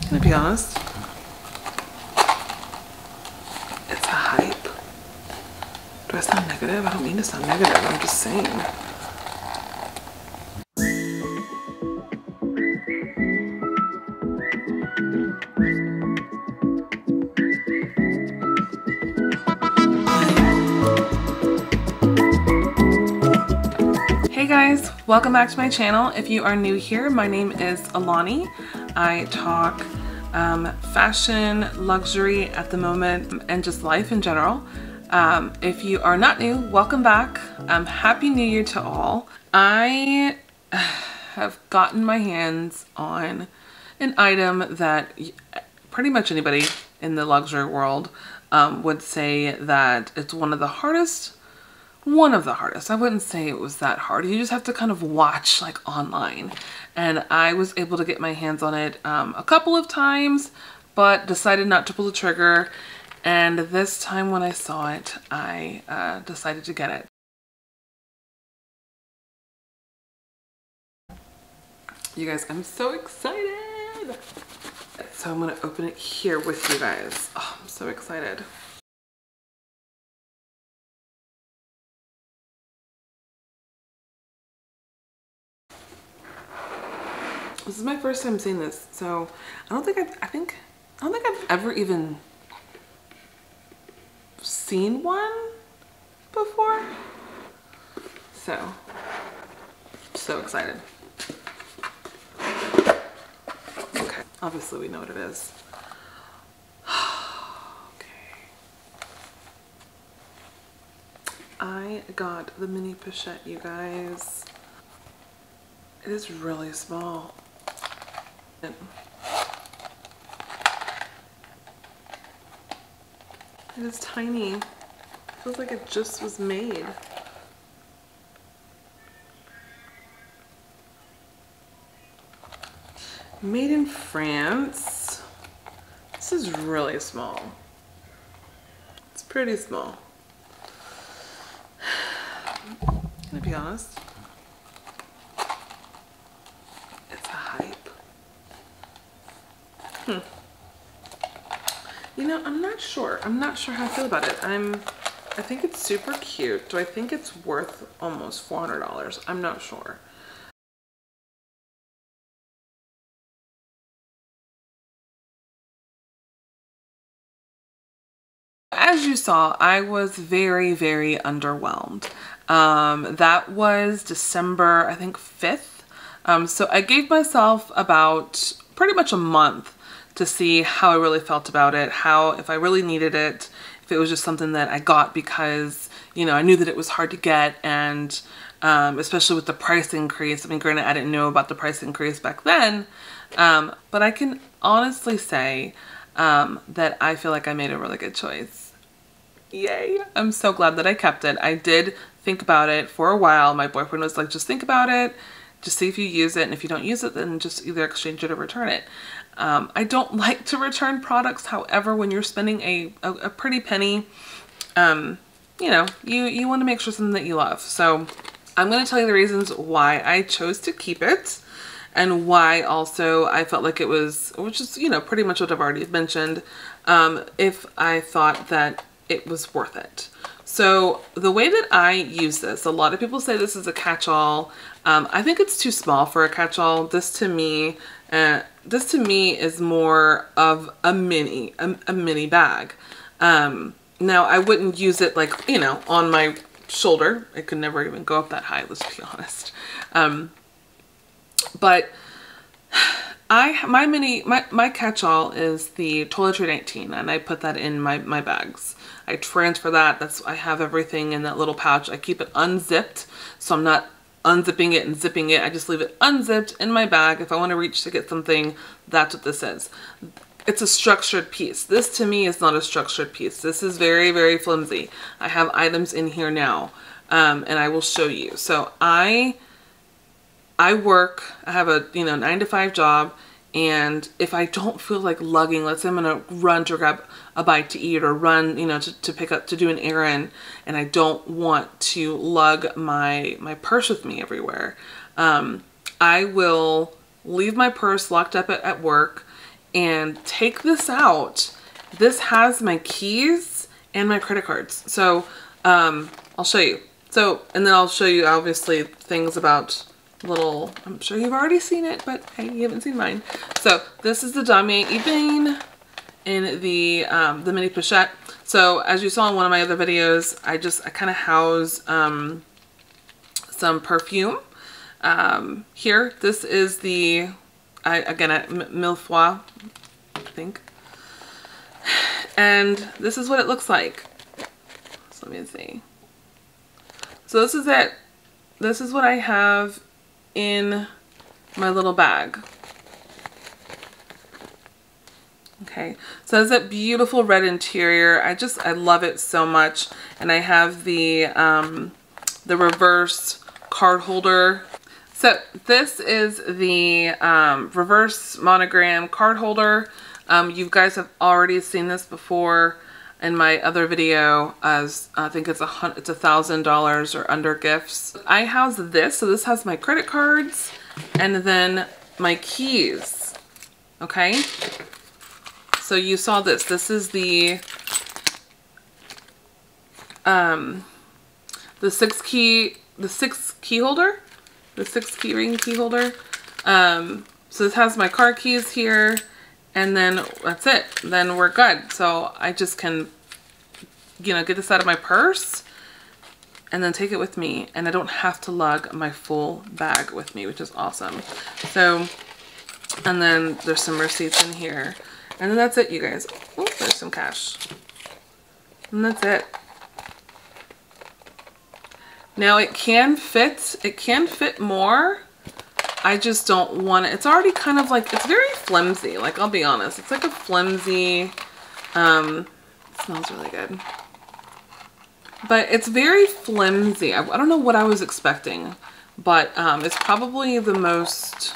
gonna be honest, it's a hype. Do I sound negative? I don't mean to sound negative, I'm just saying. Hey guys, welcome back to my channel. If you are new here, my name is Alani. I talk fashion, luxury at the moment, and just life in general. If you are not new, welcome back. Happy New Year to all. I have gotten my hands on an item that pretty much anybody in the luxury world would say that it's one of the hardest. I wouldn't say it was that hard. You just have to kind of watch like online. And I was able to get my hands on it a couple of times, but decided not to pull the trigger. And this time when I saw it, I decided to get it. You guys, I'm so excited. So I'm gonna open it here with you guys. Oh, I'm so excited. This is my first time seeing this, so I don't think I've ever even seen one before. So excited. Okay, obviously we know what it is. Okay. I got the Mini Pochette, you guys. It is really small. It is tiny. It feels like it just was made. Made in France. This is really small. It's pretty small. I'm gonna be honest. It's a hype. You know, I'm not sure. I'm not sure how I feel about it. I think it's super cute. Do I think it's worth almost $400? I'm not sure. As you saw, I was very, very underwhelmed. That was December, I think 5th. So I gave myself about pretty much a month to see how I really felt about it, if I really needed it, if it was just something that I got because, you know, I knew that it was hard to get, and especially with the price increase. I mean, granted, I didn't know about the price increase back then, but I can honestly say that I feel like I made a really good choice. Yay! I'm so glad that I kept it. I did think about it for a while. My boyfriend was like, just think about it. Just see if you use it, and if you don't use it, then just either exchange it or return it. I don't like to return products. However, when you're spending a pretty penny, you know, you want to make sure something that you love. So I'm going to tell you the reasons why I chose to keep it, and why also I felt like it was, which is, you know, pretty much what I've already mentioned, if I thought that it was worth it. So the way that I use this, a lot of people say this is a catch-all. I think it's too small for a catch-all. This to me is more of a mini bag. Now I wouldn't use it like, you know, on my shoulder. I could never even go up that high, let's be honest. But my catch-all is the Toiletry 19, and I put that in my bags. I transfer that. I have everything in that little pouch. I keep it unzipped, so I'm not unzipping it and zipping it. I just leave it unzipped in my bag. If I want to reach to get something, that's what this is. It's a structured piece. This to me is not a structured piece. This is very, very flimsy. I have items in here now, and I will show you. So I work, I have a 9-to-5 job, and if I don't feel like lugging, let's say I'm gonna run to grab a bite to eat, or run, to pick up, to do an errand, and I don't want to lug my purse with me everywhere, I will leave my purse locked up at work, and take this out. This has my keys and my credit cards. So I'll show you. So, and then I'll show you obviously things about little, I'm sure you've already seen it, but hey, you haven't seen mine. So this is the Damier Ebene in the Mini Pochette. So as you saw in one of my other videos, I kind of house some perfume. Here, this is the, again, at Mille Fois, I think. And this is what it looks like. So let me see. So this is it. This is what I have in my little bag. Okay, so it's that beautiful red interior. I love it so much. And I have the reverse card holder. So this is the reverse monogram card holder. You guys have already seen this before in my other video, as I think it's $1,000 or under gifts. I house this, so this has my credit cards and then my keys. Okay, so you saw this. This is the 6 key holder, the 6 key ring key holder. So this has my car keys here. And then that's it. Then we're good. So I just can, you know, get this out of my purse and then take it with me. And I don't have to lug my full bag with me, which is awesome. So, and then there's some receipts in here. And then that's it, you guys. Oh, there's some cash. And that's it. Now it can fit more. I just don't want it. It's already kind of like, it's very flimsy. Like, I'll be honest. It's like a flimsy, it smells really good. But it's very flimsy. I don't know what I was expecting, but it's probably the most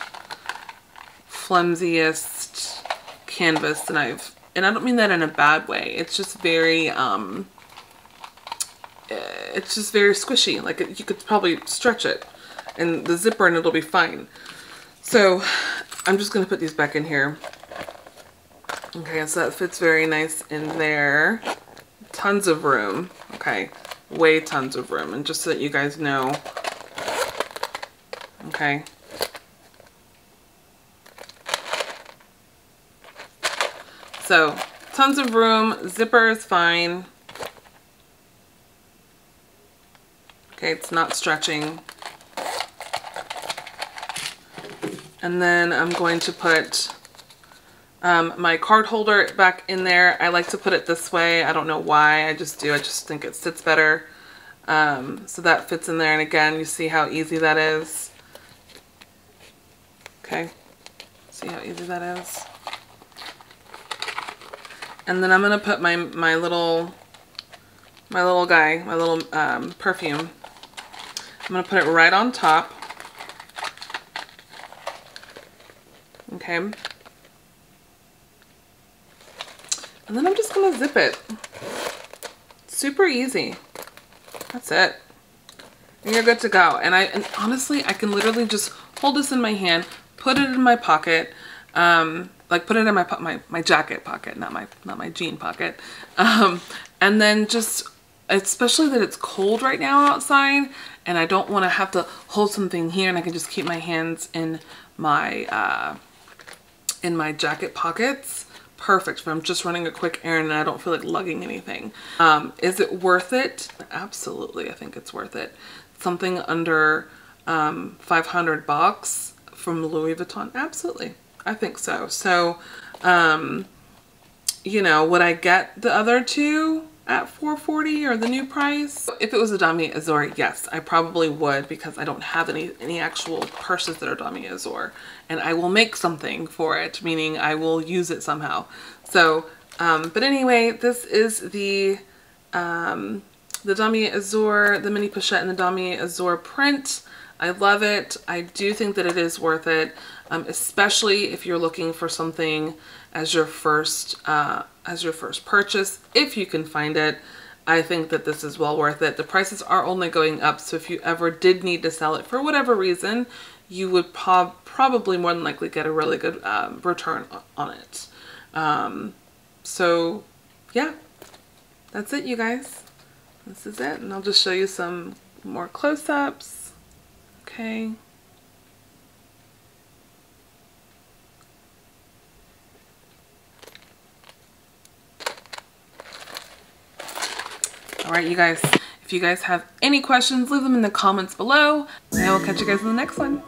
flimsiest canvas that and I don't mean that in a bad way. It's just very, it's just very squishy. Like, you could probably stretch it. And the zipper and it'll be fine. So I'm just going to put these back in here. Okay, so that fits very nice in there. Tons of room. Okay, way tons of room. And just so that you guys know. Okay. So tons of room. Zipper is fine. Okay, it's not stretching. And then I'm going to put my card holder back in there. I like to put it this way. I don't know why. I just do. I just think it sits better. So that fits in there. And again, you see how easy that is. Okay. See how easy that is. And then I'm going to put my little guy, my little perfume. I'm going to put it right on top. Okay. And then I'm just going to zip it. Super easy. That's it. And you're good to go. And honestly, I can literally just hold this in my hand, put it in my pocket, like put it in my jacket pocket, not my jean pocket. And then just, especially that it's cold right now outside and I don't want to have to hold something here, and I can just keep my hands in my jacket pockets. Perfect if I'm just running a quick errand and I don't feel like lugging anything. Is it worth it? Absolutely, I think it's worth it. Something under 500 bucks from Louis Vuitton? Absolutely, I think so. So, you know, would I get the other two at $440 or the new price? If it was a Damier Azur, yes, I probably would, because I don't have any actual purses that are Damier Azur, and I will make something for it, meaning I will use it somehow. So, but anyway, this is the Damier Azur, the Mini Pochette and the Damier Azur print. I love it. I do think that it is worth it, especially if you're looking for something as your first purchase. If you can find it, I think that this is well worth it. The prices are only going up, so if you ever did need to sell it for whatever reason, you would probably more than likely get a really good return on it. So yeah, that's it, you guys. This is it, and I'll just show you some more close-ups. Okay. All right, you guys, if you guys have any questions, leave them in the comments below. And I will catch you guys in the next one.